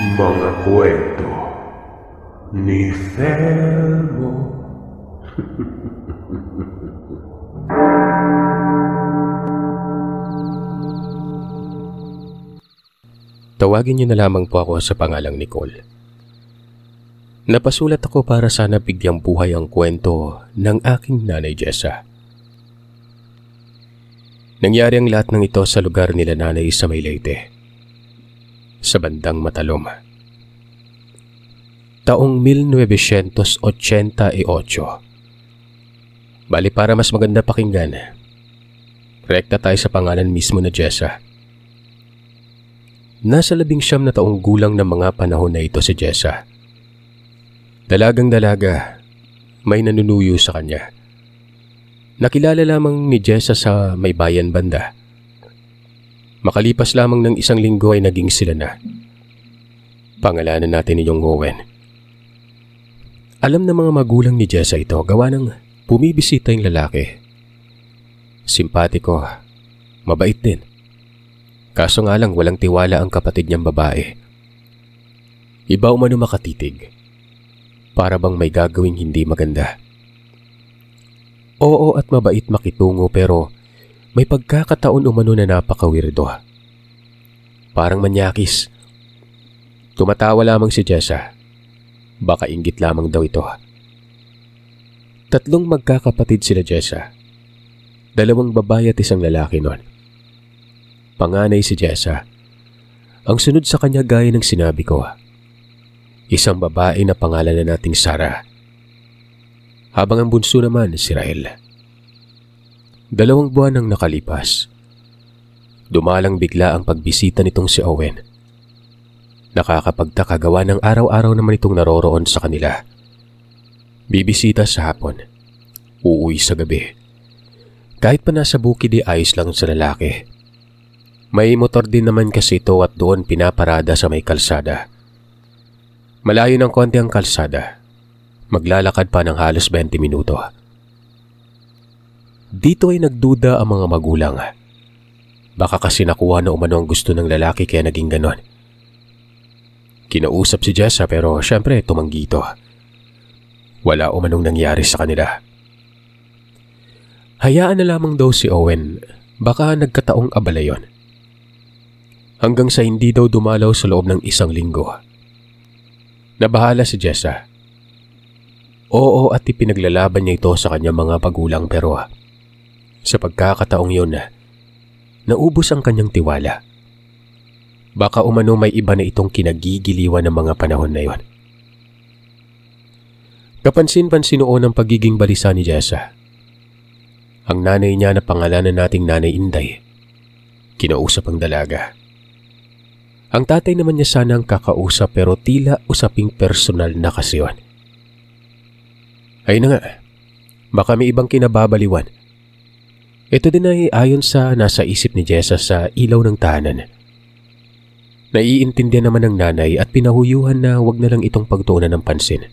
Mga kwento ni Felmo. Tawagin niyo na lamang po ako sa pangalang Nicole. Napasulat ako para sana bigyang buhay ang kwento ng aking nanay Jessa. Nangyari ang lahat ng ito sa lugar nila nanay sa May Leyte, sa bandang Matalom. Taong 1988. Bali para mas maganda pakinggan, rekta tayo sa pangalan mismo na Jessa. Nasa 19 na taong gulang ng mga panahon na ito si Jessa. Dalagang dalaga, may nanunuyo sa kanya. Nakilala lamang ni Jessa sa May Bayan banda. Makalipas lamang ng 1 linggo ay naging sila na. Pangalanan natin ninyong Owen. Alam ng mga magulang ni Jessa ito gawa ng bumibisita yung lalaki. Simpatiko, mabait din. Kaso nga lang walang tiwala ang kapatid niyang babae. Iba umano makatitig. Para bang may gagawing hindi maganda. Oo at mabait makitungo pero may pagkakataon umano na napakawirdo. Parang manyakis. Tumatawa lamang si Jessa. Baka inggit lamang daw ito. 3 magkakapatid sila Jessa. 2 babae at 1 lalaki nun. Panganay si Jessa. Ang sunod sa kanya gaya ng sinabi ko, 1 babae na pangalan na nating Sarah. Habang ang bunso naman si Rael. 2 buwan ang nakalipas. Dumalang bigla ang pagbisita nitong si Owen. Nakakapagtaka gawa ng araw-araw naman itong naroroon sa kanila. Bibisita sa hapon. Uuwi sa gabi. Kahit pa nasa bukid ayos lang sa lalaki. May motor din naman kasi ito at doon pinaparada sa may kalsada. Malayo ng konti ang kalsada. Maglalakad pa ng halos 20 minuto. Dito ay nagduda ang mga magulang. Baka kasi nakuha na umano ang gusto ng lalaki kaya naging ganon. Kinausap si Jessa pero syempre tumanggi ito. Wala umanong nangyari sa kanila. Hayaan na lamang daw si Owen. Baka nagkataong abala yon. Hanggang sa hindi daw dumalaw sa loob ng 1 linggo. Nabahala si Jessa. Oo at ipinaglalaban niya ito sa kanyang mga magulang pero sa pagkakataong yun, naubos ang kanyang tiwala. Baka umano may iba na itong kinagigiliwan ng mga panahon na yon. Kapansin-pansin noon ang pagiging balisa ni Jessa. Ang nanay niya na pangalanan nating Nanay Inday. Kinausap ang dalaga. Ang tatay naman niya sana ang kakausap pero tila usaping personal na kasi yun. Ay na nga, baka may ibang kinababaliwan. Ito din ay ayon sa nasa isip ni Jessa sa ilaw ng tahanan. Naiintindihan naman ng nanay at pinahuyuhan na wag na lang itong pagtuunan ng pansin.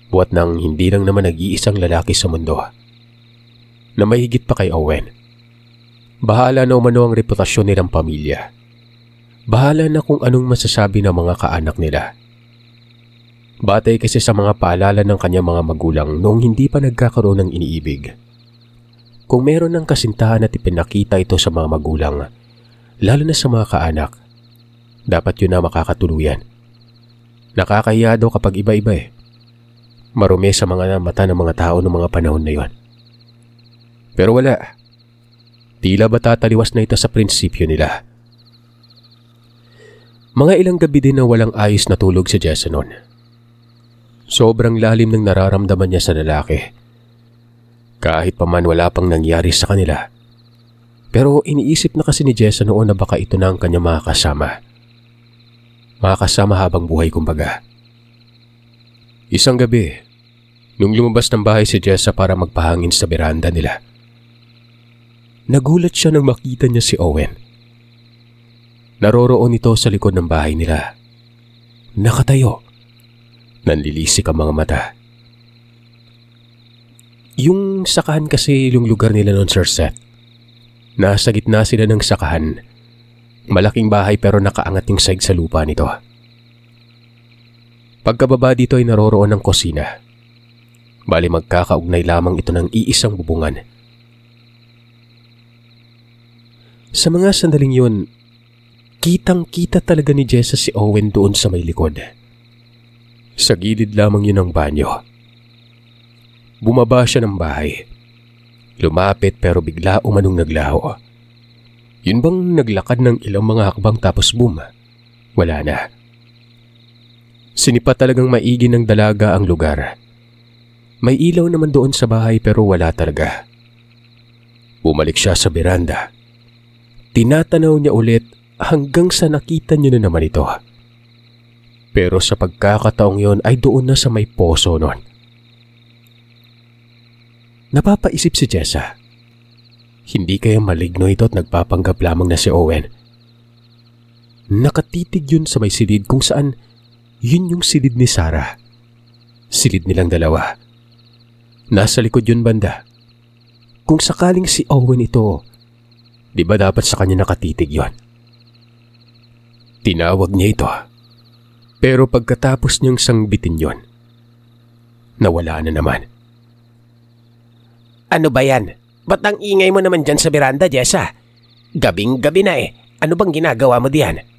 Buwat nang hindi lang naman nag-iisang lalaki sa mundo. Na may higit pa kay Owen. Bahala na umano ang reputasyon nilang pamilya. Bahala na kung anong masasabi ng mga kaanak nila. Batay kasi sa mga paalala ng kanyang mga magulang noong hindi pa nagkakaroon ng iniibig. Kung meron ng kasintahan at ipinakita ito sa mga magulang, lalo na sa mga kaanak, dapat yun na makakatuluyan. Nakakahiya daw kapag iba-iba eh. Marumi sa mga mata ng mga tao noong mga panahon na yon. Pero wala. Tila ba tataliwas na ito sa prinsipyo nila. Mga ilang gabi din na walang ayos na tulog si Jessa noon. Sobrang lalim ng nararamdaman niya sa lalaki. Kahit pa man wala pang nangyari sa kanila. Pero iniisip na kasi ni Jessa noon na baka ito na ang kanyang mga kasama. Mga kasama habang buhay kumbaga. Isang gabi, nung lumabas ng bahay si Jessa para magpahangin sa beranda nila, nagulat siya nang makita niya si Owen. Naroroon ito sa likod ng bahay nila. Nakatayo. Nanlilisik ang mga mata. Yung sakahan kasi yung lugar nila noon, Sir Seth. Nasa gitna sila ng sakahan. Malaking bahay pero nakaangat yung side sa lupa nito. Pagkababa dito ay naroroon ng kusina. Bali magkakaugnay lamang ito ng iisang bubungan. Sa mga sandaling yun, kitang-kita talaga ni Jessa si Owen doon sa may likod. Sa gilid lamang yun ng banyo. Bumaba siya ng bahay. Lumapit pero bigla umanong naglaho. Yun bang naglakad ng ilang mga hakbang tapos boom, wala na. Sinipa talagang maigi ng dalaga ang lugar. May ilaw naman doon sa bahay pero wala talaga. Bumalik siya sa beranda. Tinatanaw niya ulit hanggang sa nakita niya na naman ito. Pero sa pagkakataong yon ay doon na sa may poso nun. Napapaisip si Jessa. Hindi kaya maligno ito at nagpapanggap lamang na si Owen. Nakatitig yun sa may silid kung saan yun yung silid ni Sarah. Silid nilang dalawa. Nasa likod yun banda. Kung sakaling si Owen ito, di ba dapat sa kanya nakatitig yun? Tinawag niya ito. Pero pagkatapos niyang sangbitin yun, nawala na naman. Ano ba yan? Ba't ang ingay mo naman dyan sa beranda, Jessa? Gabing-gabi na eh. Ano bang ginagawa mo diyan?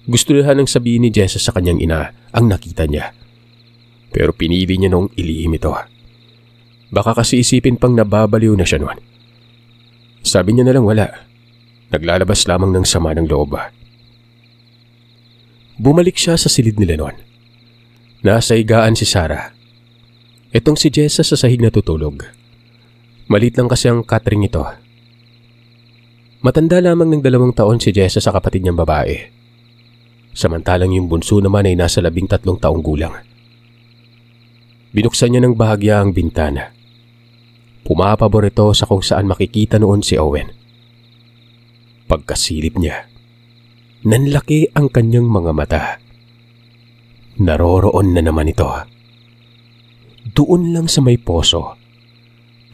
Gusto lang ng sabihin ni Jessa sa kanyang ina ang nakita niya. Pero pinili niya nung ilihim ito. Baka kasi isipin pang nababaliw na siya noon. Sabi niya na lang wala. Naglalabas lamang ng sama ng loob. Bumalik siya sa silid nila noon. Nasa higaan si Sarah. Itong si Jessa sa sahig na tutulog. Malit lang kasi ang catering ito. Matanda lamang ng 2 taon si Jessa sa kapatid niyang babae. Samantalang yung bunso naman ay nasa 13 taong gulang. Binuksan niya ng bahagya ang bintana. Pumapabor ito sa kung saan makikita noon si Owen. Pagkasilip niya, nanlaki ang kanyang mga mata. Naroroon na naman ito. Doon lang sa may poso.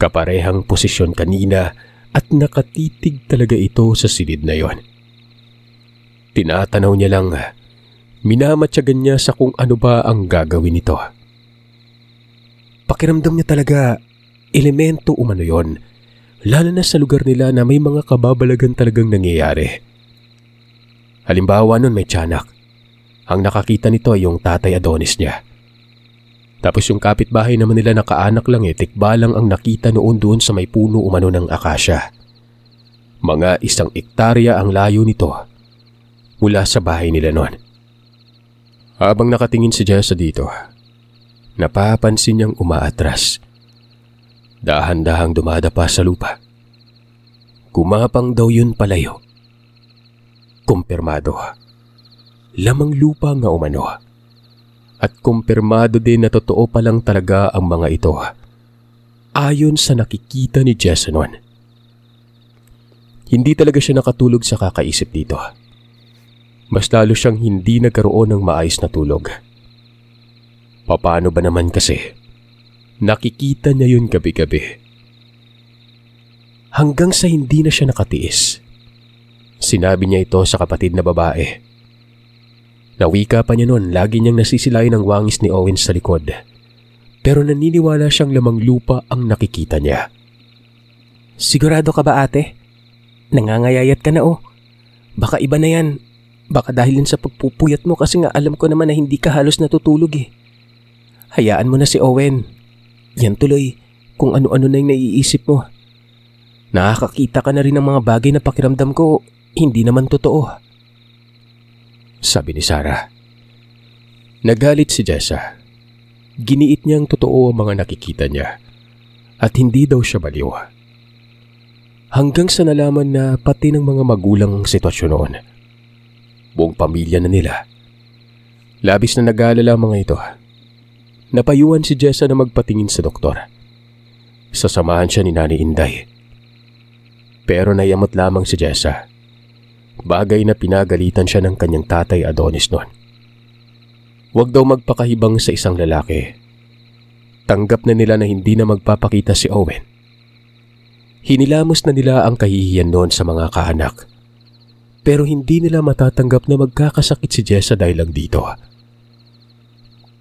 Kaparehang posisyon kanina at nakatitig talaga ito sa silid na yon. Tinatanaw niya lang, minamatyagan niya sa kung ano ba ang gagawin nito. Pakiramdam niya talaga, elemento umano yon, lalo na sa lugar nila na may mga kababalagan talagang nangyayari. Halimbawa nun may tiyanak. Ang nakakita nito ay yung tatay Adonis niya. Tapos yung kapitbahay naman nila nakaanak lang tikbalang ang nakita noon doon sa may puno umano ng akasya. Mga 1 ektarya ang layo nito mula sa bahay nila noon. Habang nakatingin si Jessa dito, napapansin niyang umaatras. Dahan-dahang dumadapa sa lupa. Gumapang daw yun palayo. Kumpirmado. Lamang lupa nga umano. At kumpirmado din na totoo pa lang talaga ang mga ito. Ayon sa nakikita ni Jessa noon. Hindi talaga siya nakatulog sa kakaisip dito. Mas lalo siyang hindi nagkaroon ng maayos na tulog. Paano ba naman kasi? Nakikita niya yun gabi-gabi. Hanggang sa hindi na siya nakatiis. Sinabi niya ito sa kapatid na babae. Nawika pa niya noon, lagi niyang nasisilayan ang wangis ni Owen sa likod. Pero naniniwala siyang lamang lupa ang nakikita niya. Sigurado ka ba ate? Nangangayayat ka na Baka iba na yan. Baka dahil sa pagpupuyat mo kasi nga alam ko naman na hindi ka halos natutulog eh. Hayaan mo na si Owen. Yan tuloy kung ano-ano na yung naiisip mo. Nakakakita ka na rin ng mga bagay na pakiramdam ko hindi naman totoo. Sabi ni Sarah. Nagalit si Jessa. Giniit niyang totoo ang mga nakikita niya at hindi daw siya baliw. Hanggang sa nalaman na pati ng mga magulang ang sitwasyon noon. Buong pamilya na nila. Labis na nag-aalala ang mga ito. Napayuhan si Jessa na magpatingin sa doktor. Sasamahan siya ni Nani Inday. Pero nayamot lamang si Jessa. Bagay na pinagalitan siya ng kanyang tatay Adonis noon. Huwag daw magpakahibang sa isang lalaki. Tanggap na nila na hindi na magpapakita si Owen. Hinilamos na nila ang kahihiyan noon sa mga kaanak. Pero hindi nila matatanggap na magkakasakit si Jessa dahil lang dito.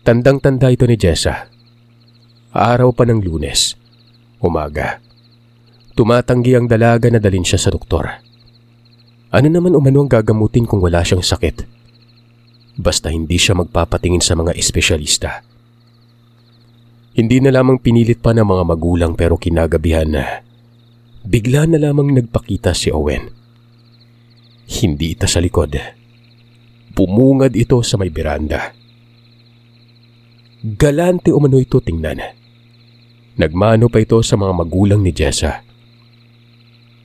Tandang-tanda ito ni Jessa. Araw pa ng Lunes, umaga. Tumatanggi ang dalaga na dalhin siya sa doktor. Ano naman umano ang gagamutin kung wala siyang sakit? Basta hindi siya magpapatingin sa mga espesyalista. Hindi na lamang pinilit pa ng mga magulang pero kinagabihan na bigla na lamang nagpakita si Owen. Hindi ita sa likod. Bumungad ito sa may beranda. Galante umano ito tingnan. Nagmano pa ito sa mga magulang ni Jessa.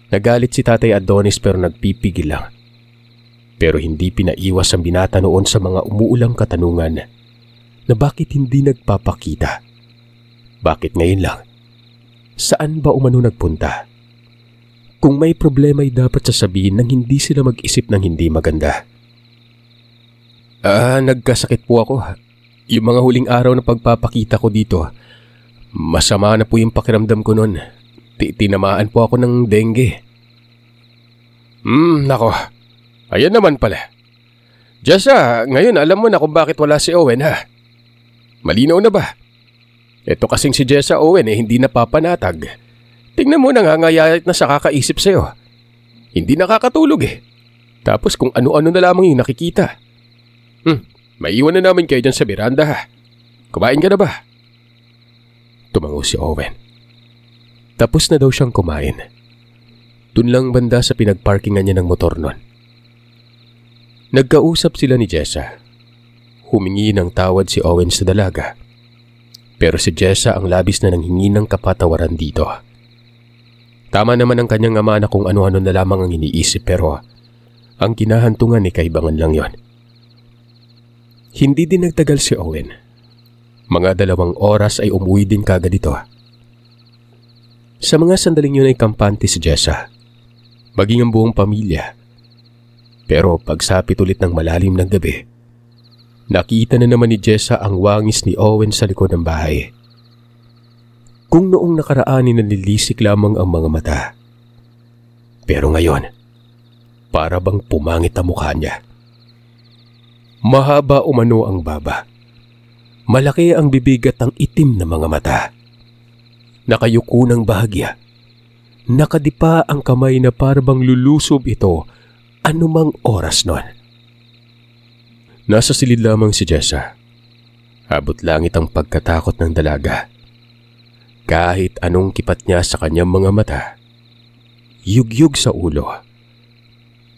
Nagalit si Tatay Adonis pero nagpipigil lang. Pero hindi pinaiwas ang binata noon sa mga umuulang katanungan na bakit hindi nagpapakita. Bakit ngayon lang? Saan ba umano nagpunta? Kung may problema ay dapat sasabihin nang hindi sila mag-isip ng hindi maganda. Nagkasakit po ako. Yung mga huling araw na pagpapakita ko dito, masama na po yung pakiramdam ko noon. Tinamaan po ako ng dengue. Nako. Ayan naman pala. Jessa, ngayon alam mo na kung bakit wala si Owen ha? Malinaw na ba? Ito kasing si Jessa Owen hindi napapanatag. Tingnan mo nangangayayat na sa kakaisip sa'yo. Hindi nakakatulog Tapos kung ano-ano na lamang yung nakikita. Maiwan na namin kayo dyan sa beranda ha. Kumain ka na ba? Tumango si Owen. Tapos na daw siyang kumain. Dun lang banda sa pinagparkingan niya ng motor nun. Nagkausap sila ni Jessa. Humingi ng tawad si Owen sa dalaga. Pero si Jessa ang labis na nanghingi ng kapatawaran dito. Tama naman ang kanyang ama na kung ano-ano na lamang ang iniisip pero ang kinahantungan ni kaibangan lang yon. Hindi din nagtagal si Owen. Mga 2 oras ay umuwi din kagad ito. Sa mga sandaling yun ay kampante si Jessa. Maging ang buong pamilya. Pero pagsapit ulit ng malalim ng gabi, nakita na naman ni Jessa ang wangis ni Owen sa likod ng bahay. Kung noong nakaraan nililisik lamang ang mga mata. Pero ngayon, para bang pumangit ang mukha niya. Mahaba umano ang baba. Malaki ang bibig at ang itim na mga mata. Nakayuko ng bahagya. Nakadipa ang kamay na parabang lulusob ito anumang oras nun. Nasa silid lamang si Jessa. Abot langit ang pagkatakot ng dalaga. Kahit anong kipat niya sa kanyang mga mata, yugyug sa ulo.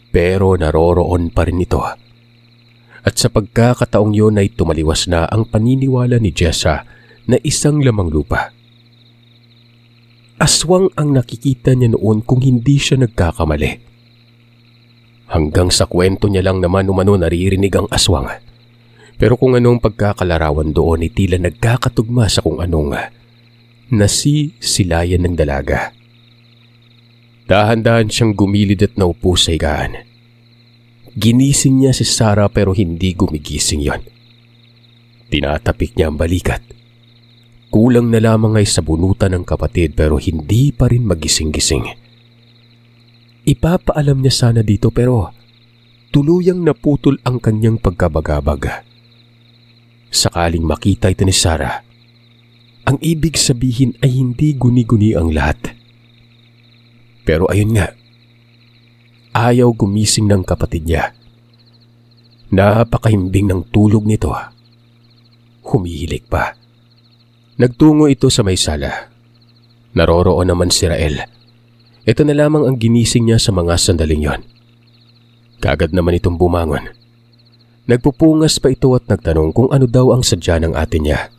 Pero naroroon pa rin ito. At sa pagkakataong yun ay tumaliwas na ang paniniwala ni Jessa na isang lamang lupa. Aswang ang nakikita niya noon kung hindi siya nagkakamali. Hanggang sa kwento niya lang naman umano naririnig ang aswang. Pero kung anong pagkakalarawan doon ay tila nagkakatugma sa kung anong nasisilayan ng dalaga. Dahan-dahan siyang gumilid at naupo sa higaan. Ginising niya si Sarah pero hindi gumigising yon. Tinatapik niya ang balikat. Kulang na lamang ay sabunutan ng kapatid pero hindi pa rin magising-gising. Ipapaalam niya sana dito pero tuluyang naputol ang kanyang pagkabagabag. Sakaling makita ito ni Sarah, ang ibig sabihin ay hindi guni-guni ang lahat. Pero ayun nga, ayaw gumising ng kapatid niya. Napakahimbing ng tulog nito. Humihilik pa. Nagtungo ito sa may sala. Naroroon naman si Rael. Ito na lamang ang ginising niya sa mga sandaling yon. Kagad naman itong bumangon. Nagpupungas pa ito at nagtanong kung ano daw ang sadya ng ate niya.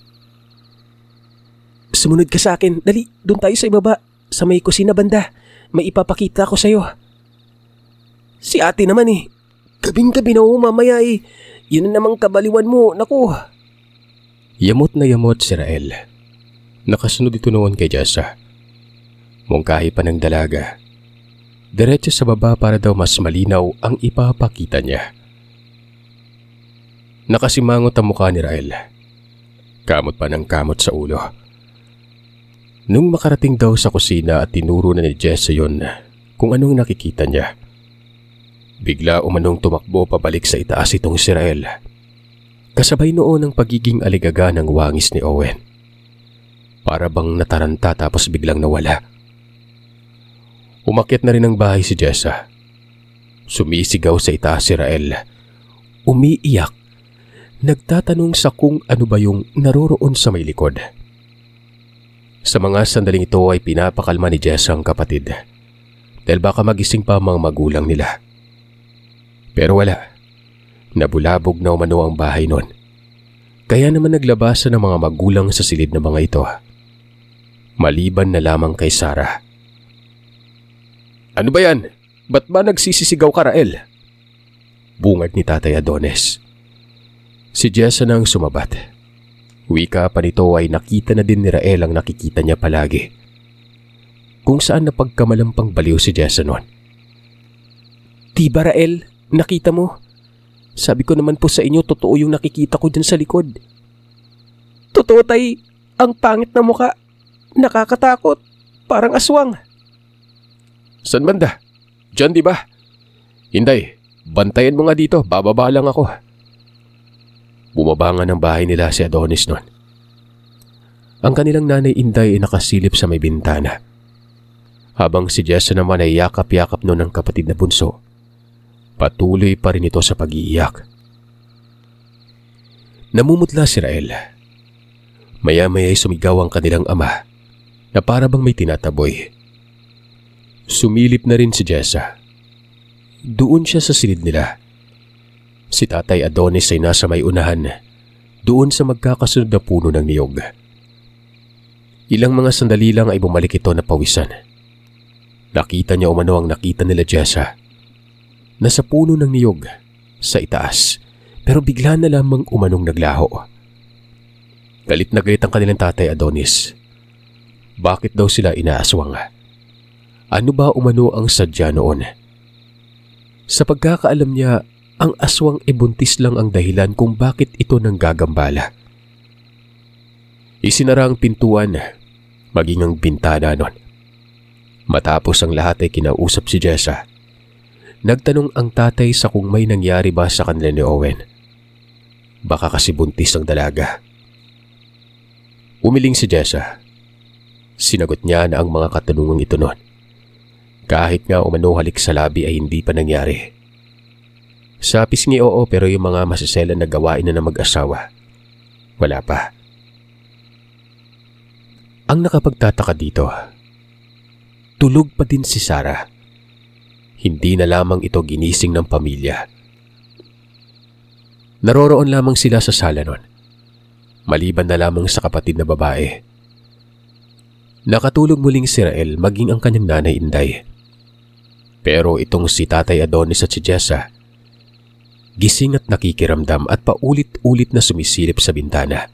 Sumunod ka sa akin. Dali, doon tayo sa ibaba. Sa may kusina banda. May ipapakita ko sa'yo. Si ate naman Gabing-gabi na mamaya Yun na namang kabaliwan mo. Naku. Yamot na yamot si Rael. Nakasunod ito noon kay Jessa. Mungkahi pa ng dalaga. Diretso sa baba para daw mas malinaw ang ipapakita niya. Nakasimangot ang mukha ni Rael. Kamot pa ng kamot sa ulo. Nung makarating daw sa kusina at tinuro na ni Jessa yon kung anong nakikita niya, bigla umanong tumakbo pabalik sa itaas itong si Rael. Kasabay noon ang pagiging aligaga ng wangis ni Owen. Para bang nataranta tapos biglang nawala. Umakyat na rin ang bahay si Jessa. Sumisigaw sa itaas si Rael. Umiiyak. Nagtatanong sa kung ano ba yung naroroon sa may likod. Sa mga sandaling ito ay pinapakalma ni Jessa ang kapatid dahil baka magising pa ang mga magulang nila. Pero wala. Nabulabog na umano ang bahay noon. Kaya naman naglabasan ng mga magulang sa silid ng mga ito. Maliban na lamang kay Sarah. Ano ba yan? Ba't ba nagsisisigaw ka, Rael? Bungad ni Tatay Adonis. Si Jessa na ang sumabat. Wika pa nito ay nakita na din ni Rael ang nakikita niya palagi. Kung saan napagkamalampang baliw si Jessa noon. Diba Rael, nakita mo? Sabi ko naman po sa inyo, totoo yung nakikita ko dyan sa likod. Totoo tay, ang pangit na muka. Nakakatakot, parang aswang. San banda? Diyan di ba? Hinday, bantayan mo nga dito, bababa lang ako. Bumaba nga ng bahay nila si Adonis noon. Ang kanilang nanay Inday ay nakasilip sa may bintana. Habang si Jessa naman ay yakap-yakap noon ng kapatid na bunso. Patuloy pa rin ito sa pag-iiyak. Namumutla si Rael. Maya-maya ay sumigaw ang kanilang ama na para bang may tinataboy. Sumilip na rin si Jessa. Doon siya sa silid nila. Si Tatay Adonis ay nasa may unahan, doon sa magkakasunod na puno ng niyog. Ilang mga sandali lang ay bumalik ito na pawisan. Nakita niya umano ang nakita nila Jessa. Nasa puno ng niyog, sa itaas, pero bigla na lamang umanong naglaho. Galit na galit ang kanilang Tatay Adonis. Bakit daw sila inaaswang? Ano ba umano ang sadya noon? Sa pagkakaalam niya, ang aswang buntis lang ang dahilan kung bakit ito nanggagambala. Isinara ang pintuan, maging ang bintana nun. Matapos ang lahat ay kinausap si Jessa. Nagtanong ang tatay sa kung may nangyari ba sa kanila ni Owen. Baka kasi buntis ang dalaga. Umiling si Jessa. Sinagot niya na ang mga katanungang ito nun. Kahit nga umano halik sa labi ay hindi pa nangyari. Sa pisngi oo, pero yung mga masiselan na gawain na ng mag-asawa, wala pa. Ang nakapagtataka dito, tulog pa din si Sarah. Hindi na lamang ito ginising ng pamilya. Naroroon lamang sila sa sala nun, maliban na lamang sa kapatid na babae. Nakatulog muling si Rael maging ang kanyang nanay Inday. Pero itong si Tatay Adonis at si Jessa, gising at nakikiramdam at paulit-ulit na sumisilip sa bintana.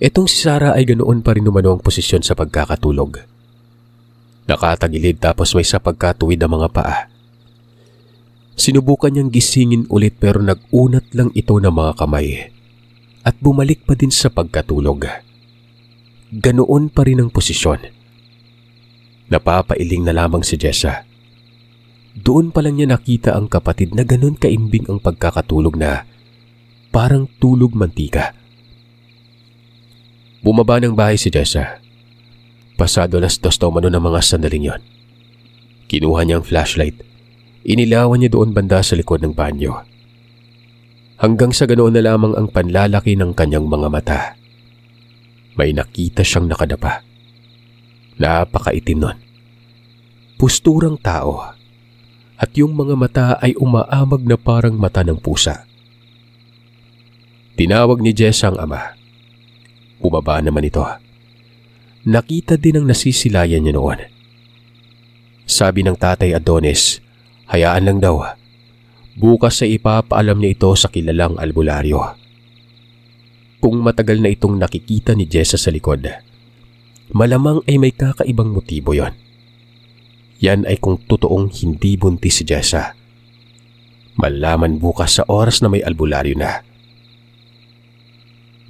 Itong si Sarah ay ganoon pa rin umano ang posisyon sa pagkakatulog. Nakatagilid tapos may sa pagkatuwid ang mga paa. Sinubukan niyang gisingin ulit pero nag-unat lang ito ng mga kamay at bumalik pa din sa pagkatulog. Ganoon pa rin ang posisyon. Napapailing na lamang si Jessa. Doon pa lang niya nakita ang kapatid na ganun kaimbing ang pagkakatulog na parang tulog mantika. Bumaba ng bahay si Jessa. Pasado 2:00 na umano ng mga sandaling yon. Kinuha niya ang flashlight. Inilawan niya doon banda sa likod ng banyo. Hanggang sa ganoon na lamang ang panlalaki ng kanyang mga mata. May nakita siyang nakadapa. Napakaitim nun. Pusturang tao. At yung mga mata ay umaamag na parang mata ng pusa. Tinawag ni Jessa ang ama. Bumaba naman ito. Nakita din ang nasisilayan niya noon. Sabi ng Tatay Adonis, hayaan lang daw. Bukas ay ipapaalam niya ito sa kilalang albularyo. Kung matagal na itong nakikita ni Jessa sa likod, malamang ay may kakaibang motibo yon. Yan ay kung totoong hindi buntis si Jessa. Malaman bukas sa oras na may albularyo na.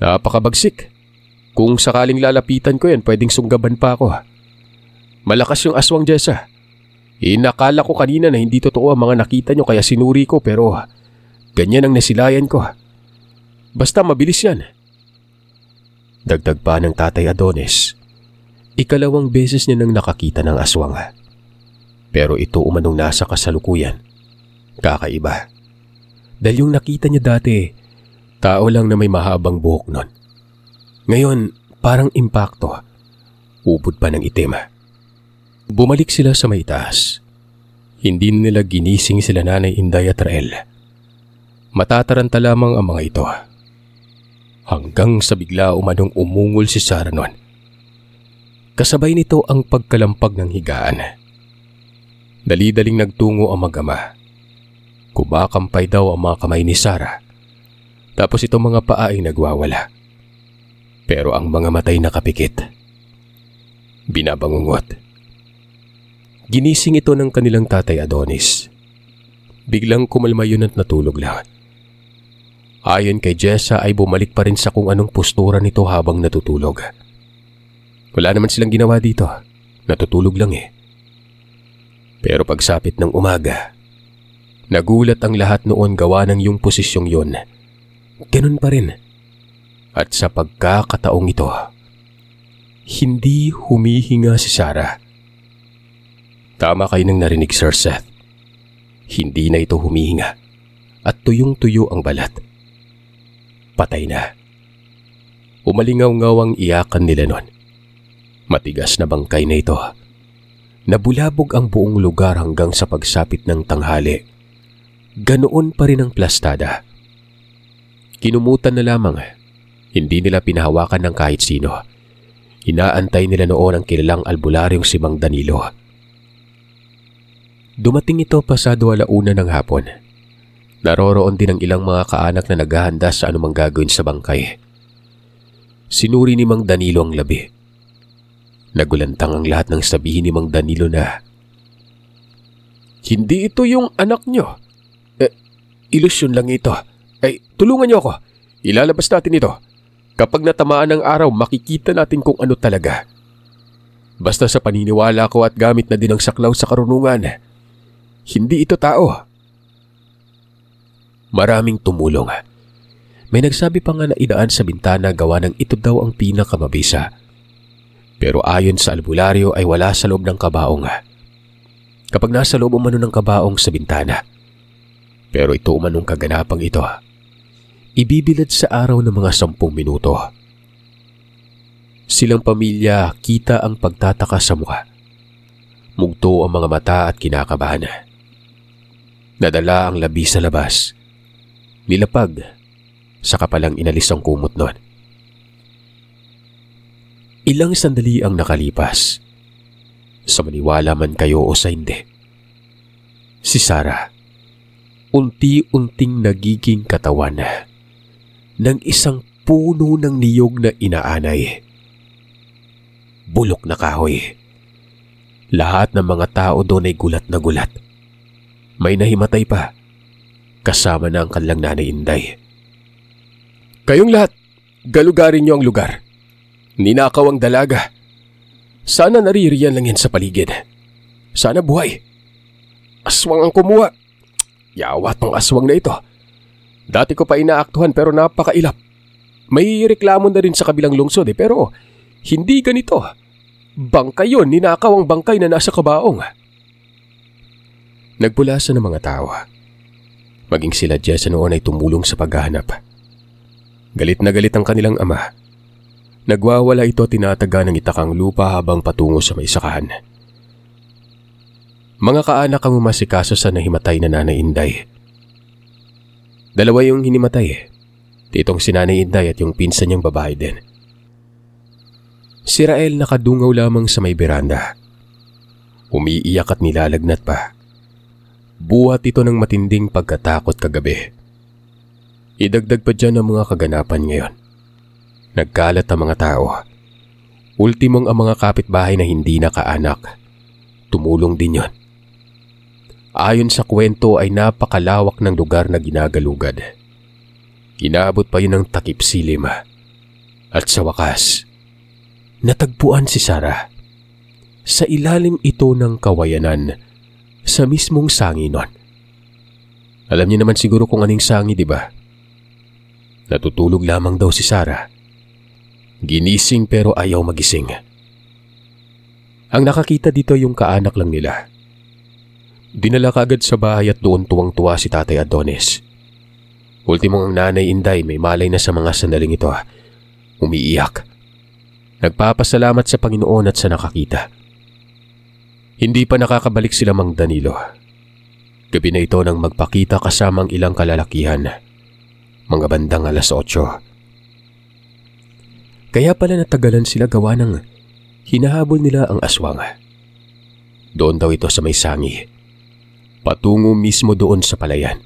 Napakabagsik. Kung sakaling lalapitan ko yan, pwedeng sunggaban pa ako. Malakas yung aswang, Jessa. Nakala ko kanina na hindi totoo ang mga nakita nyo kaya sinuri ko pero Ganyan ang nasilayan ko. Basta mabilis yan. Dagdag pa ng Tatay Adonis, ikalawang beses niya nang nakakita ng aswang. Pero ito umanong nasa kasalukuyan. Kakaiba. Dahil yung nakita niya dati, tao lang na may mahabang buhok nun. Ngayon, parang impakto. Ubod pa ng itim. Bumalik sila sa may taas. Hindi nila ginising sila Nanay Inday at Rael. Matataranta lamang ang mga ito. Hanggang sa bigla umanong umungol si Sarah noon. Kasabay nito ang pagkalampag ng higaan. Dali-daling nagtungo ang mag-ama. Kumakampay daw ang mga kamay ni Sarah. Tapos itong mga paa ay nagwawala. Pero ang mga matay nakapikit. Binabangungot. Ginising ito ng kanilang Tatay Adonis. Biglang kumalma yun at natulog lang. Ayon kay Jessa ay bumalik pa rin sa kung anong postura nito habang natutulog. Wala naman silang ginawa dito. Natutulog lang eh. Pero pagsapit ng umaga, nagulat ang lahat noon gawa ng yung posisyong yun. Ganun pa rin. At sa pagkakataong ito, hindi humihinga si Sarah. Tama kayo nang narinig, Sir Seth. Hindi na ito humihinga at tuyong-tuyo ang balat. Patay na. Umalingaw-ngaw ang iyakan nila nun. Matigas na bangkay na ito. Nabulabog ang buong lugar hanggang sa pagsapit ng tanghali. Ganoon pa rin ang plastada. Kinumutan na lamang. Hindi nila pinahawakan ng kahit sino. Inaantay nila noon ang kilalang albularyong si Mang Danilo. Dumating ito pasado 1:00 ng hapon. Naroroon din ang ilang mga kaanak na naghahanda sa anumang gagawin sa bangkay. Sinuri ni Mang Danilo ang labi. Nagulantang ang lahat ng sabihin ni Mang Danilo na, "Hindi ito yung anak nyo. Ilusyon lang ito. Tulungan nyo ako. Ilalabas natin ito. Kapag natamaan ng araw, makikita natin kung ano talaga. Basta sa paniniwala ko at gamit na din ang saklaw sa karunungan, hindi ito tao." Maraming tumulong. May nagsabi pa nga na idaan sa bintana gawa ng ito daw ang pinakamabisa. Pero ayon sa albularyo ay wala sa loob ng kabaong. Kapag nasa loob umano ng kabaong sa bintana. Pero ito umanong kaganapang ito. Ibibilad sa araw ng mga 10 minuto. Silang pamilya kita ang pagtataka sa mukha. Mugto ang mga mata at kinakabahan. Nadala ang labi sa labas. Nilapag, saka palang inalis ang kumot nun. Ilang sandali ang nakalipas. Sa maniwala man kayo o sa hindi. Si Sarah, unti-unting nagiging katawan ng isang puno ng niyog na inaanay. Bulok na kahoy. Lahat ng mga tao doon ay gulat na gulat. May nahimatay pa. Kasama na ang kanilang Nanay Inday. "Kayong lahat, galugarin niyo ang lugar. Ninakaw ang dalaga. Sana naririyan lang yan sa paligid. Sana buhay. Aswang ang kumuha. Yawat ng aswang na ito. Dati ko pa inaaktuhan pero napakailap. May reklamo na rin sa kabilang lungsod pero hindi ganito. Bangkay yun, ninakaw ang bangkay na nasa kabaong." Nagpulasan ng mga tao. Maging sila Jessa noon ay tumulong sa paghahanap. Galit na galit ang kanilang ama. Nagwawala ito tinataga ng itakang lupa habang patungo sa may sakahan. Mga kaanak ang umasikaso sa nahimatay na Nanay Inday. 2 yung hinimatay. Titong si Nanay Inday at yung pinsan niyang babae din. Si Rael nakadungaw lamang sa may beranda. Umiiyak at nilalagnat pa. Buhat ito ng matinding pagkatakot kagabi. Idagdag pa dyan ang mga kaganapan ngayon. Nagkalat ang mga tao. Ultimong ang mga kapitbahay na hindi nakaanak. Tumulong din yon. Ayon sa kwento ay napakalawak ng lugar na ginagalugad. Inaabot pa yun ng takip silim. At sa wakas, natagpuan si Sarah. Sa ilalim ito ng kawayanan sa mismong sanginon. Alam niyo naman siguro kung anong sangi, di ba? Natutulog lamang daw si Sarah. Ginising pero ayaw magising. Ang nakakita dito yung kaanak lang nila. Dinala kaagad sa bahay at doon tuwang-tuwa si Tatay Adonis. Ultimong ang Nanay Inday may malay na sa mga sandaling ito. Umiiyak. Nagpapasalamat sa Panginoon at sa nakakita. Hindi pa nakakabalik sila Mang Danilo. Gabi na ito nang magpakita kasamang ilang kalalakihan. Mga bandang 8:00. Kaya pala natagalan sila gawa ng hinahabol nila ang aswang. Doon daw ito sa may sangi. Patungo mismo doon sa palayan.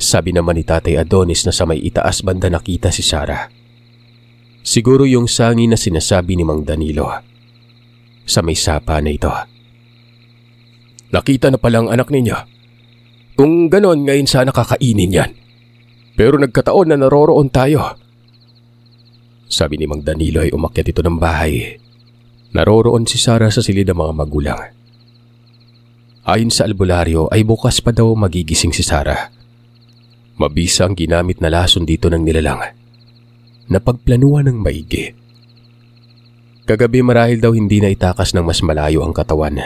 Sabi naman ni Tatay Adonis na sa may itaas banda nakita si Sarah. Siguro yung sangi na sinasabi ni Mang Danilo. Sa may sapa na ito. Nakita na palang anak ninyo. Kung ganon, ngayon sana kakainin yan. Pero nagkataon na naroroon tayo. Sabi ni Mang Danilo ay umakyat ito ng bahay. Naroroon si Sarah sa silid ng mga magulang. Ayon sa albularyo ay bukas pa daw magigising si Sarah. Mabisa ang ginamit na lason dito ng nilalang. Napagplanuhan ng maigi. Kagabi marahil daw hindi na itakas ng mas malayo ang katawan.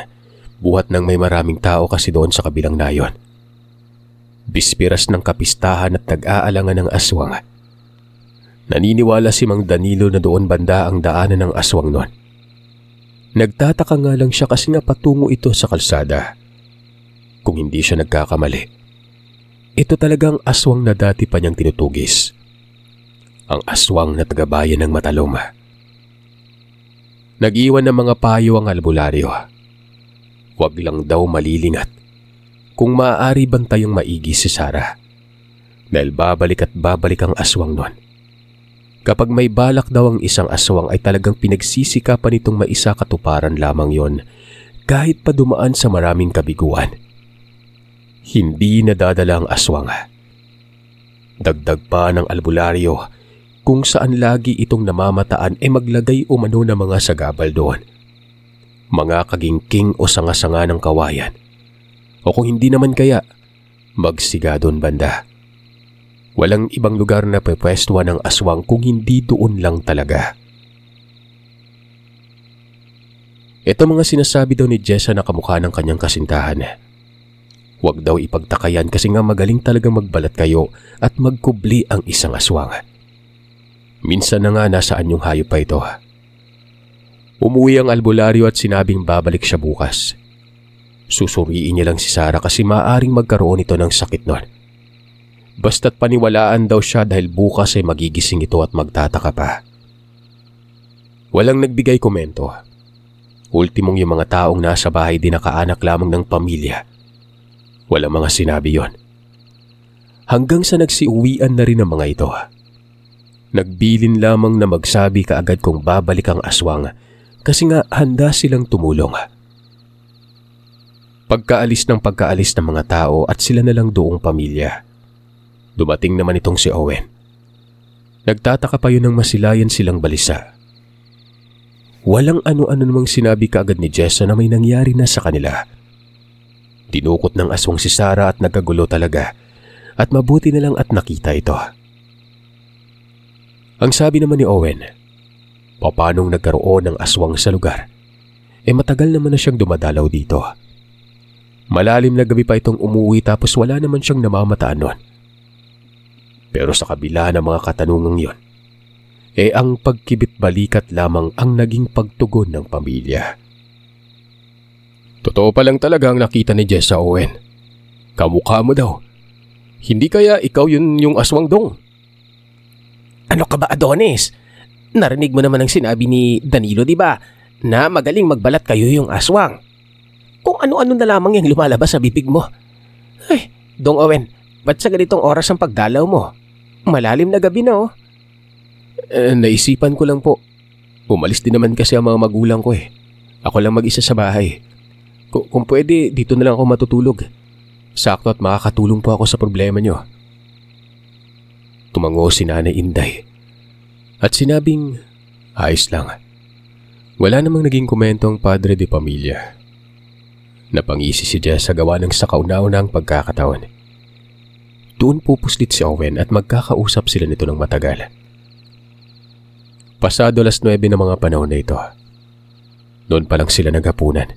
Buhat ng may maraming tao kasi doon sa kabilang nayon. Bispiras ng kapistahan at nag-aalangan ng aswang. Naniniwala si Mang Danilo na doon banda ang daanan ng aswang noon. Nagtataka nga lang siya kasi nga patungo ito sa kalsada. Kung hindi siya nagkakamali, ito talagang aswang na dati pa niyang tinutugis. Ang aswang na tagabayan ng Matalom. Nag-iwan ng mga payo ang albularyo. Huwag lang daw malilingat. Kung maaari bantayang maigi si Sarah. Dahil babalik at babalik ang aswang nun. Kapag may balak daw ang isang aswang ay talagang pinagsisikapan itong maisa katuparan lamang yon kahit pa dumaan sa maraming kabiguan. Hindi nadadala ang aswang. Dagdag pa ng albularyo, kung saan lagi itong namamataan ay maglagay umano ng mga sagabal doon. Mga kagingking o sanga-sanga ng kawayan. O kung hindi naman kaya, magsiga doon banda. Walang ibang lugar na pwepwestuhan ng aswang kung hindi doon lang talaga. Ito mga sinasabi daw ni Jessa na kamukha ng kanyang kasintahan. Huwag daw ipagtakayan kasi nga magaling talagang magbalat kayo at magkubli ang isang aswang. Minsan na nga nasaan yung hayop pa ito. Umuwi ang albularyo at sinabing babalik siya bukas. Susuriin niya lang si Sarah kasi maaring magkaroon ito ng sakit nun. Basta't paniwalaan daw siya dahil bukas ay magigising ito at magtataka pa. Walang nagbigay komento. Ultimong yung mga taong nasa bahay din nakaanak lamang ng pamilya. Walang mga sinabi yon. Hanggang sa nagsiuwian na rin ang mga ito. Nagbilin lamang na magsabi kaagad kung babalik ang aswang kasi nga handa silang tumulong. Pagkaalis ng mga tao at sila na lang doong pamilya. Dumating naman itong si Owen. Nagtataka pa yun nang masilayan silang balisa. Walang ano-ano namang sinabi kaagad ni Jessa na may nangyari na sa kanila. Dinukot ng aswang si Sarah at nagkagulo talaga at mabuti na lang at nakita ito. Ang sabi naman ni Owen, papanong nagkaroon ng aswang sa lugar? Matagal naman na siyang dumadalaw dito. Malalim na gabi pa itong umuwi tapos wala naman siyang namamataan nun. Pero sa kabila ng mga katanungang yon, ang pagkibit-balikat lamang ang naging pagtugon ng pamilya. Totoo pa lang talaga ang nakita ni Jessa, Owen. Kamukha mo daw. Hindi kaya ikaw yun yung aswang dong? Ano ka ba, Adonis? Narinig mo naman ang sinabi ni Danilo, di ba? Na magaling magbalat kayo yung aswang. Kung ano-ano na lamang yung lumalabas sa bibig mo. Ay, Dong Owen, ba't sa ganitong oras ang pagdalaw mo? Malalim na gabi na, oh. Naisipan ko lang po. Umalis din naman kasi ang mga magulang ko eh. Ako lang mag-isa sa bahay. Kung pwede, dito na lang ako matutulog. Sakto at makakatulong po ako sa problema nyo. Tumango si Nanay Inday. At sinabing, ayos lang. Wala namang naging komento ang padre de pamilya. Napangisi si Jess sa gawa ng sa kauna-unang pagkakataon. Doon pupuslit si Owen at magkakausap sila nito ng matagal. Pasado 9:00 ng mga panahon na ito. Noon pa lang sila naghapunan.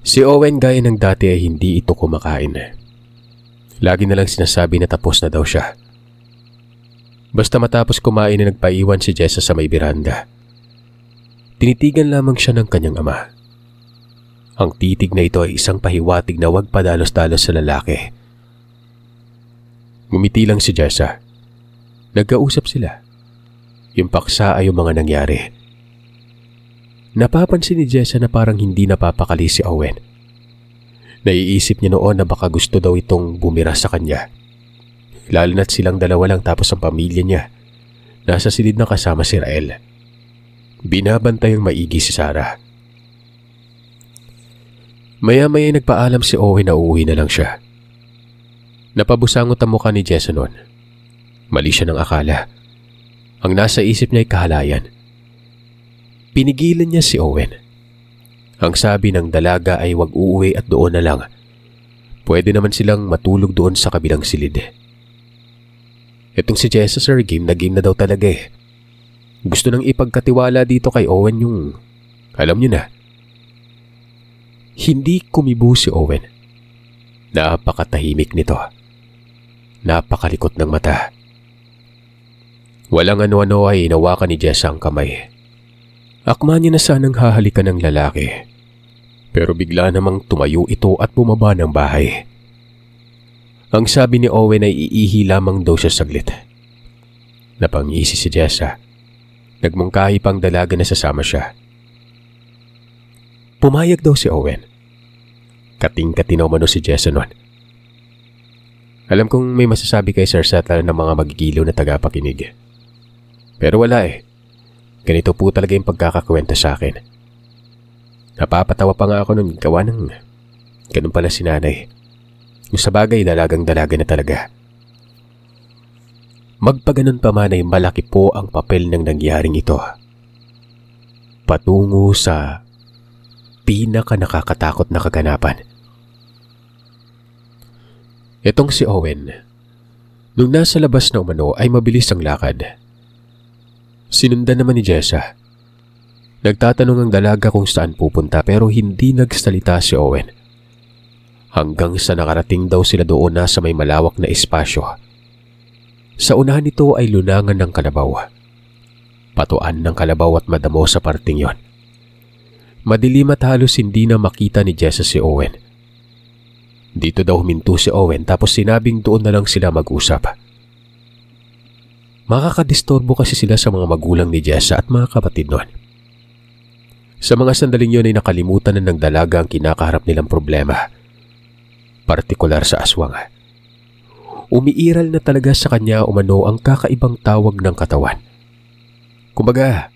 Si Owen gaya ng dati ay hindi ito kumakain. Lagi na lang sinasabi na tapos na daw siya. Basta matapos kumain na nagpaiwan si Jessa sa may biranda. Tinitigan lamang siya ng kanyang ama. Ang titig na ito ay isang pahiwatig na wag padalos-dalos sa lalaki. Ngumiti lang si Jessa. Nagkausap sila. Yung paksa ay yung mga nangyari. Napapansin ni Jessa na parang hindi napapakali si Owen. Naiisip niya noon na baka gusto daw itong bumira sa kanya. Lalo na't silang dalawa lang tapos ang pamilya niya. Nasa silid na kasama si Rael. Binabantay ang maigi si Sarah. Maya-maya nagpaalam si Owen na uuwi na lang siya. Napabusangot ang mukha ni Jessa noon. Mali siya ng akala. Ang nasa isip niya ay kahalayan. Pinigilan niya si Owen. Ang sabi ng dalaga ay wag uuwi at doon na lang. Pwede naman silang matulog doon sa kabilang silid. Itong si Jessa, sir, game na daw talaga eh. Gusto nang ipagkatiwala dito kay Owen yung... Alam niyo na. Hindi kumibo si Owen. Napakatahimik nito. Napakalikot ng mata. Walang ano-ano ay inawakan ni Jessa ang kamay. Akma niya na sanang hahalikan ng lalaki. Pero bigla namang tumayo ito at bumaba ng bahay. Ang sabi ni Owen ay iihi lamang daw siya saglit. Napangisi si Jessa. Nagmungkahi pang dalaga na sasama siya. Pumayag daw si Owen. Kating-katinaw mano si Jessa noon. Alam kong may masasabi kay Sir Settler ng mga magigiliw na tagapakinig. Pero wala eh. Ganito po talaga yung pagkakakwenta sa akin. Napapatawa pa nga ako nung gawa ng... Ganun pala si nanay. Yung sa bagay, dalagang-dalaga na talaga. Magpaganon pa man ay malaki po ang papel ng nangyaring ito. Patungo sa pinaka-nakakatakot na kaganapan. Itong si Owen, nung nasa labas na umano ay mabilis ang lakad. Sinundan naman ni Jessa. Nagtatanong ang dalaga kung saan pupunta pero hindi nagsalita si Owen. Hanggang sa nakarating daw sila doon na sa may malawak na espasyo. Sa unahan nito ay lunangan ng kalabaw. Patuan ng kalabaw at madamo sa parting yon. Madilim at halos hindi na makita ni Jessa si Owen. Dito daw huminto si Owen tapos sinabing doon na lang sila mag-usap. Makakadistorbo kasi sila sa mga magulang ni Jessa at mga kapatid noon. Sa mga sandaling yun ay nakalimutan na ng dalaga ang kinakaharap nilang problema. Partikular sa aswang. Umiiral na talaga sa kanya umano ang kakaibang tawag ng katawan. Kumbaga,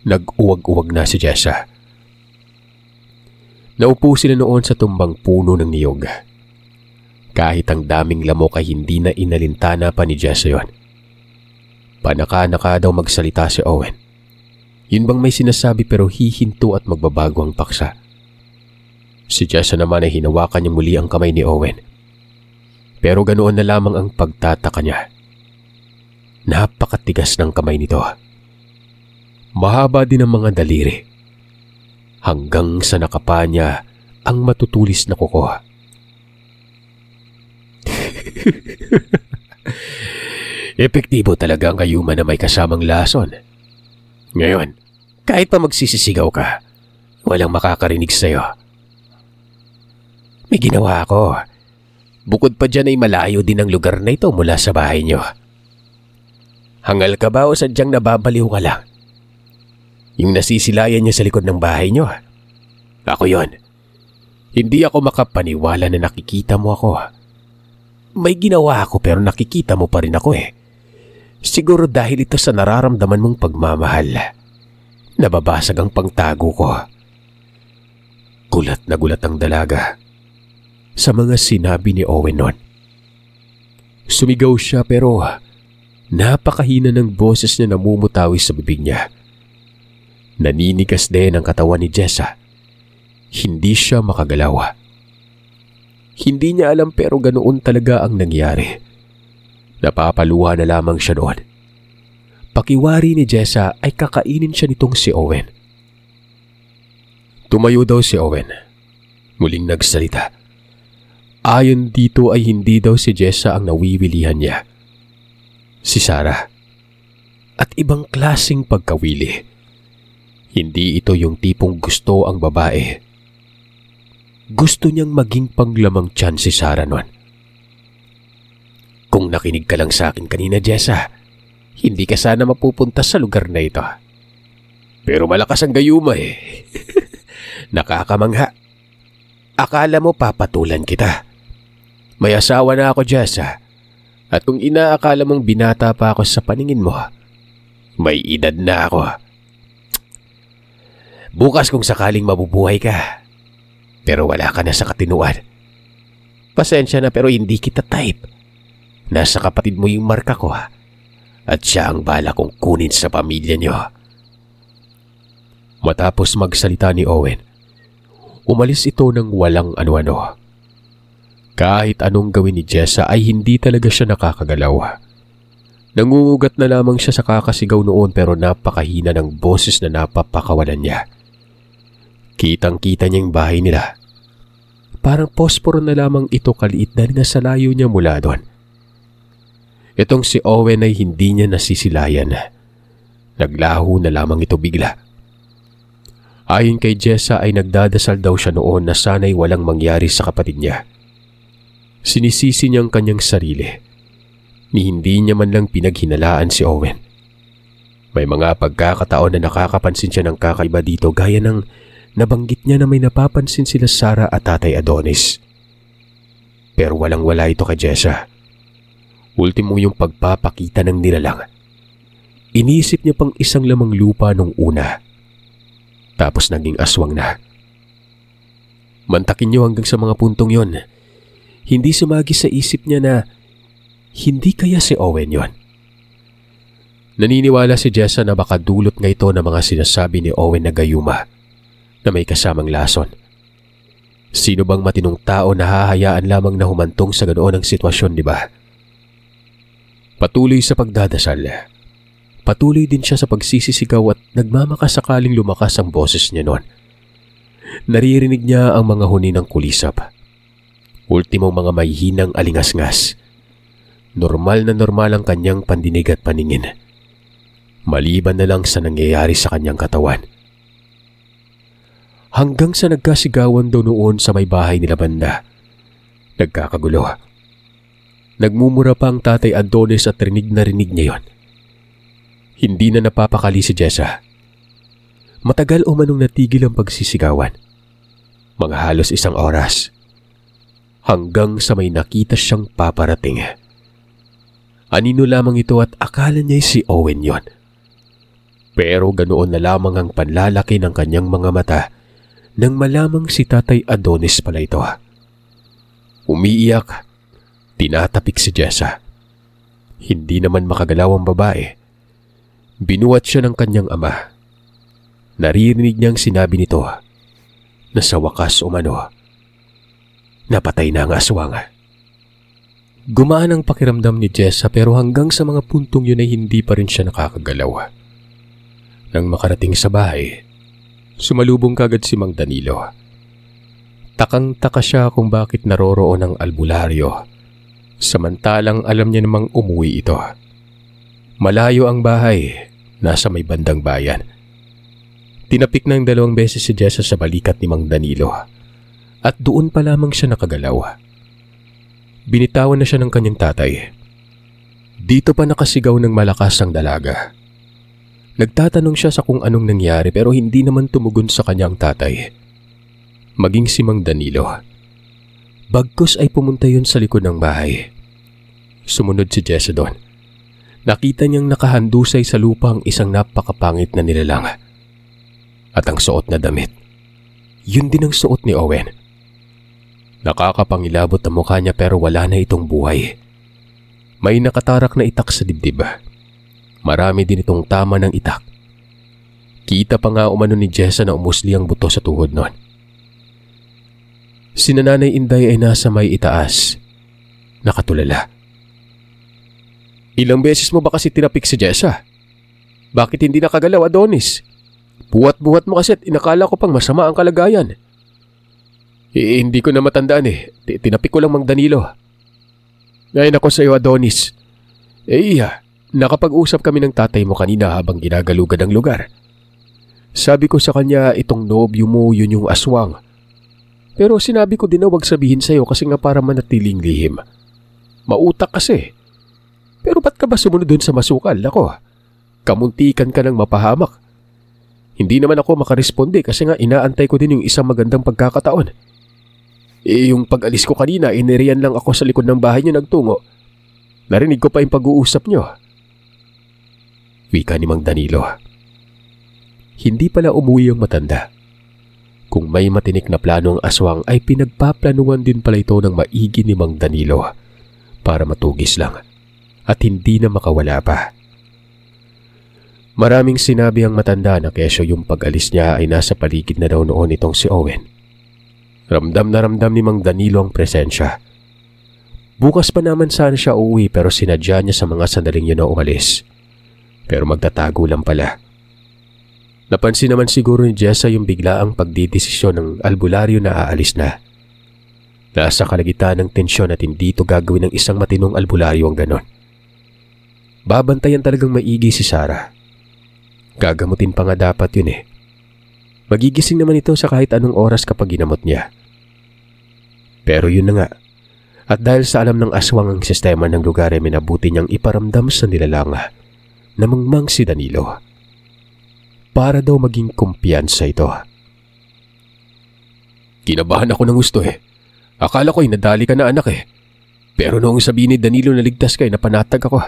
nag-uwag-uwag na si Jessa. Naupo sila noon sa tumbang puno ng niyog. Kahit ang daming lamok ay hindi na inalintana pa ni Jessa yon. Panaka-naka daw magsalita si Owen. Yun bang may sinasabi pero hihinto at magbabago ang paksa. Si Jessa naman ay hinawakan niya muli ang kamay ni Owen. Pero ganoon na lamang ang pagtataka niya. Napakatigas ng kamay nito. Mahaba din ang mga daliri. Hanggang sa nakapa niya ang matutulis na kuko. Epektibo talaga ang kayuman na may kasamang lason. Ngayon, kahit pa magsisisigaw ka, walang makakarinig sa'yo. May ginawa ako. Bukod pa dyan ay malayo din ang lugar na ito mula sa bahay niyo. Hangal ka ba o sadyang nababaliw ka lang? Yung nasisilayan niyo sa likod ng bahay niyo. Ako yon. Hindi ako makapaniwala na nakikita mo ako. May ginawa ako pero nakikita mo pa rin ako eh. Siguro dahil ito sa nararamdaman mong pagmamahal. Nababasag ang pangtago ko. Gulat na gulat ang dalaga sa mga sinabi ni Owen noon. Sumigaw siya pero napakahina ng boses niya namumutawi sa bibig niya. Naninigas din ang katawan ni Jessa. Hindi siya makagalaw. Hindi niya alam pero ganoon talaga ang nangyari. Napapaluha na lamang siya noon. Pakiwari ni Jessa ay kakainin siya nitong si Owen. Tumayo daw si Owen. Muling nagsalita. Ayon dito ay hindi daw si Jessa ang nawiwilihan niya. Si Sarah. At ibang klaseng pagkawili. Hindi ito yung tipong gusto ang babae. Gusto niyang maging panglamang tiyan si Sarah noon. Kung nakinig ka lang sa akin kanina, Jessa, hindi ka sana mapupunta sa lugar na ito. Pero malakas ang gayuma eh. Nakakamangha. Akala mo papatulan kita. May asawa na ako, Jessa. At kung inaakala mong binata pa ako sa paningin mo, may edad na ako. Bukas kung sakaling mabubuhay ka. Pero wala ka na sa katinuan. Pasensya na pero hindi kita type. Nasa kapatid mo yung marka ko ha. At siya ang bala kong kunin sa pamilya niyo. Matapos magsalita ni Owen, umalis ito ng walang ano-ano. Kahit anong gawin ni Jessa ay hindi talaga siya nakakagalaw. Nangungugat na lamang siya sa kakasigaw noon pero napakahina ng boses na napapakawalan niya. Kitang-kita niya yung bahay nila. Parang posporo na lamang ito kaliit na nasa layo niya mula doon. Itong si Owen ay hindi niya nasisilayan. Naglaho na lamang ito bigla. Ayon kay Jessa ay nagdadasal daw siya noon na sana'y walang mangyari sa kapatid niya. Sinisisi niyang kanyang sarili. Ni hindi niya man lang pinaghinalaan si Owen. May mga pagkakataon na nakakapansin siya ng kakaiba dito gaya ng nabanggit niya na may napapansin sila Sarah at Tatay Adonis. Pero walang-wala ito kay Jessa. Ultimo yung pagpapakita ng nilalang. Inisip niya pang isang lamang lupa nung una. Tapos naging aswang na. Mantakin niyo hanggang sa mga puntong yon. Hindi sumagi sa isip niya na hindi kaya si Owen yon. Naniniwala si Jessa na baka dulot nga ito ng mga sinasabi ni Owen na gayuma na may kasamang lason. Sino bang matinong tao na hahayaan lamang na humantong sa ganoon ang sitwasyon, di ba? Patuloy sa pagdadasal. Patuloy din siya sa pagsisisigaw at nagmamakasakaling lumakas ang boses niya noon. Naririnig niya ang mga huni ng kulisap. Ultimong mga mahihinang alingasngas. Normal na normal ang kanyang pandinig at paningin. Maliban na lang sa nangyayari sa kanyang katawan. Hanggang sa nagkasigawan daw noon sa may bahay nila banda. Nagkakagulo. Nagmumura pa ang Tatay Adonis at rinig na rinig niya yon. Hindi na napapakali si Jessa. Matagal o manong natigil ang pagsisigawan. Mga halos 1 oras. Hanggang sa may nakita siyang paparating. Anino lamang ito at akala niya si Owen yon. Pero ganoon na lamang ang panlalaki ng kanyang mga mata nang malamang si Tatay Adonis pala ito. Umiiyak, tinatapik si Jessa. Hindi naman makagalaw ang babae. Binuhat siya ng kanyang ama. Naririnig niyang sinabi nito na sa wakas umano, napatay na ang aswang. Gumaan ang pakiramdam ni Jessa pero hanggang sa mga puntong yun ay hindi pa rin siya nakakagalaw. Nang makarating sa bahay, sumalubong kagad si Mang Danilo. Takang-taka siya kung bakit naroroon ang albularyo. Samantalang alam niya namang umuwi ito. Malayo ang bahay, nasa may bandang bayan. Tinapik ng 2 beses si Jessa sa balikat ni Mang Danilo. At doon pa lamang siya nakagalaw. Binitawan na siya ng kanyang tatay. Dito pa nakasigaw ng malakas ang dalaga. Nagtatanong siya sa kung anong nangyari pero hindi naman tumugon sa kanyang tatay. Maging si Mang Danilo. Bagkus ay pumunta yun sa likod ng bahay. Sumunod si Jessa doon. Nakita niyang nakahandusay sa lupa ang isang napakapangit na nilalang. At ang suot na damit, yun din ang suot ni Owen. Nakakapangilabot ang mukha niya pero wala na itong buhay. May nakatarak na itak sa dibdib. Marami din itong tama ng itak. Kita pa nga umano ni Jessa na umusli ang buto sa tuhod nun. Si Nanay Inday ay nasa may itaas, nakatulala. Ilang beses mo ba kasi tinapik si Jessa? Bakit hindi nakagalaw, Adonis? Buhat-buhat mo kasi at inakala ko pang masama ang kalagayan. Hindi ko na matandaan eh. Tinapik ko lang Mang Danilo. Ngayon ako sa iyo, Adonis. Nakapag-usap kami ng tatay mo kanina habang ginagalugan ang lugar. Sabi ko sa kanya itong nobyo mo yun yung aswang. Pero sinabi ko din na wag sabihin sa'yo kasi nga para manatiling lihim. Mautak kasi. Pero ba't ka ba sumunod dun sa masukal? Ako, kamuntikan ka ng mapahamak. Hindi naman ako makaresponde kasi nga inaantay ko din yung isang magandang pagkakataon. Yung pag-alis ko kanina, iniriyan lang ako sa likod ng bahay niyo nagtungo. Narinig ko pa yung pag-uusap niyo. Wika ni Mang Danilo. Hindi pala umuwi ang matanda. Kung may matinik na plano ang aswang ay pinagpaplanuhan din pala ito ng maigi ni Mang Danilo para matugis lang at hindi na makawala pa. Maraming sinabi ang matanda na kesyo yung pag-alis niya ay nasa paligid na daw noon itong si Owen. Ramdam na ramdam ni Mang Danilo ang presensya. Bukas pa naman sana siya uuwi pero sinadya niya sa mga sandaling yun na umalis. Pero magtatago lang pala. Napansin naman siguro ni Jessa yung biglaang pagdidesisyon ng albularyo na aalis na. Nasa kalagitan ng tensyon at hindi ito gagawin ng isang matinong albularyo ang ganon. Babantayan talagang maigi si Sarah. Gagamutin pa nga dapat yun eh. Magigising naman ito sa kahit anong oras kapag ginamot niya. Pero yun na nga. At dahil sa alam ng aswang ang sistema ng lugar ay minabuti niyang iparamdam sa nilalang na mangmang si Danilo. Para daw maging kumpiyansa ito. Kinabahan ako ng gusto eh. Akala ko ay nadali ka na anak eh. Pero noong sabihin ni Danilo na ligtas ka ay napanatag ako.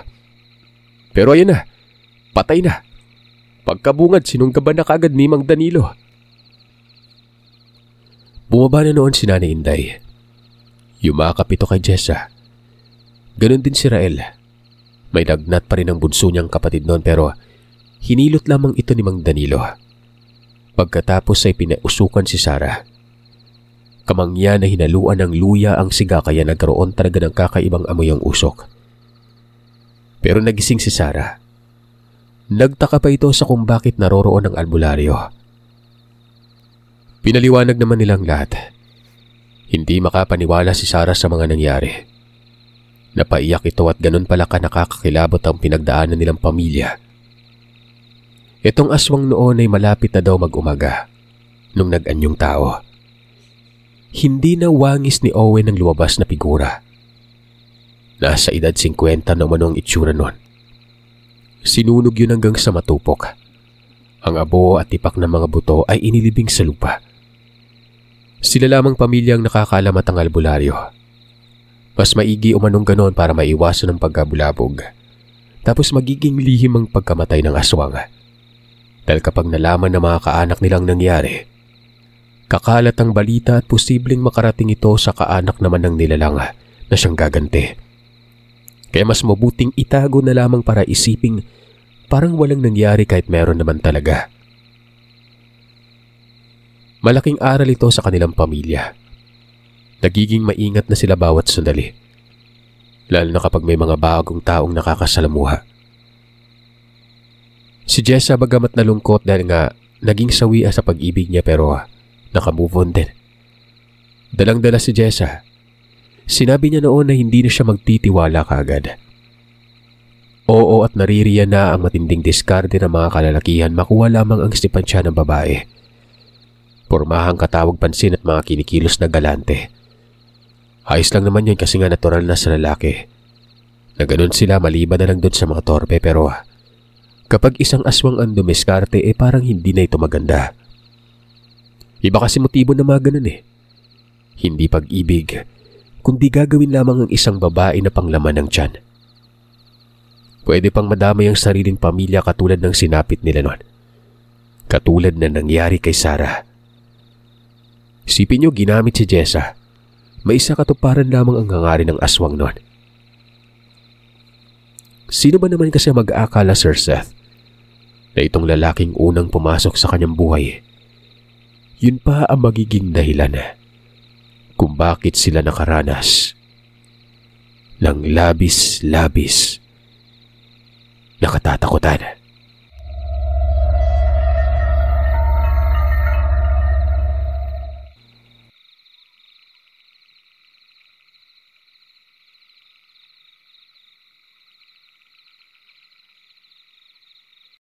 Pero ayan na. Patay na. Pagkabungad sinunggaban na kaagad ni Mang Danilo. Bumaba na noon si Nanay Inday. Yumakap ito kay Jessa. Ganon din si Rael. May lagnat pa rin ang bunso niyang kapatid noon pero hinilot lamang ito ni Mang Danilo. Pagkatapos ay pinausukan si Sarah. Kamangyan na hinaluan ng luya ang siga kaya nagkaroon talaga ng kakaibang amoy ang usok. Pero nagising si Sarah. Nagtaka pa ito sa kung bakit naroroon ang albularyo. Pinaliwanag naman nilang lahat. Hindi makapaniwala si Sarah sa mga nangyari. Napaiyak ito at ganun pala ka nakakakilabot ang pinagdaanan nilang pamilya. Itong aswang noon ay malapit na daw mag-umaga nung nag-anyong tao. Hindi na wangis ni Owen ang lumabas na figura. Nasa edad 50 naman ang itsura noon. Sinunog yun hanggang sa matupok. Ang abo at tipak ng mga buto ay inilibing sa lupa. Sila lamang pamilyang nakakalamat ang albularyo. Mas maigi umanong ganon para maiwasan ang pagkabulabog. Tapos magiging lihim ang pagkamatay ng aswang. Dahil kapag nalaman ng mga kaanak nilang nangyari, kakalat ang balita at posibleng makarating ito sa kaanak naman ng nilalang na siyang gaganti. Kaya mas mabuting itago na lamang para isiping parang walang nangyari kahit meron naman talaga. Malaking aral ito sa kanilang pamilya. Nagiging maingat na sila bawat sandali. Lalo na kapag may mga bagong taong nakakasalamuha. Si Jessa bagamat nalungkot dahil nga naging sawi sa pag-ibig niya pero nakamove on din. Dalang-dala si Jessa. Sinabi niya noon na hindi na siya magtitiwala kaagad. Oo at naririyan na ang matinding diskarte ng mga kalalakihan makuha lamang ang sipansya ng babae. Pormahang katawag pansin at mga kinikilos na galante. Ayos lang naman yun kasi nga natural na sa lalaki. Na ganun sila maliban na lang doon sa mga torpe pero kapag isang aswang ang dumiskarte parang hindi na ito maganda. Iba kasi motibo na mga ganun eh. Hindi pag-ibig, kundi gagawin lamang ang isang babae na panglaman ng tiyan. Pwede pang madamay ang sariling pamilya katulad ng sinapit nila noon. Katulad na nangyari kay Sarah. Isipin niyo ginamit si Jessa. May isa katuparan lamang ang hangarin ng aswang noon. Sino ba naman kasi mag-aakala, Sir Seth, na itong lalaking unang pumasok sa kanyang buhay, yun pa ang magiging dahilan kung bakit sila nakaranas ng labis-labis na katatakutan.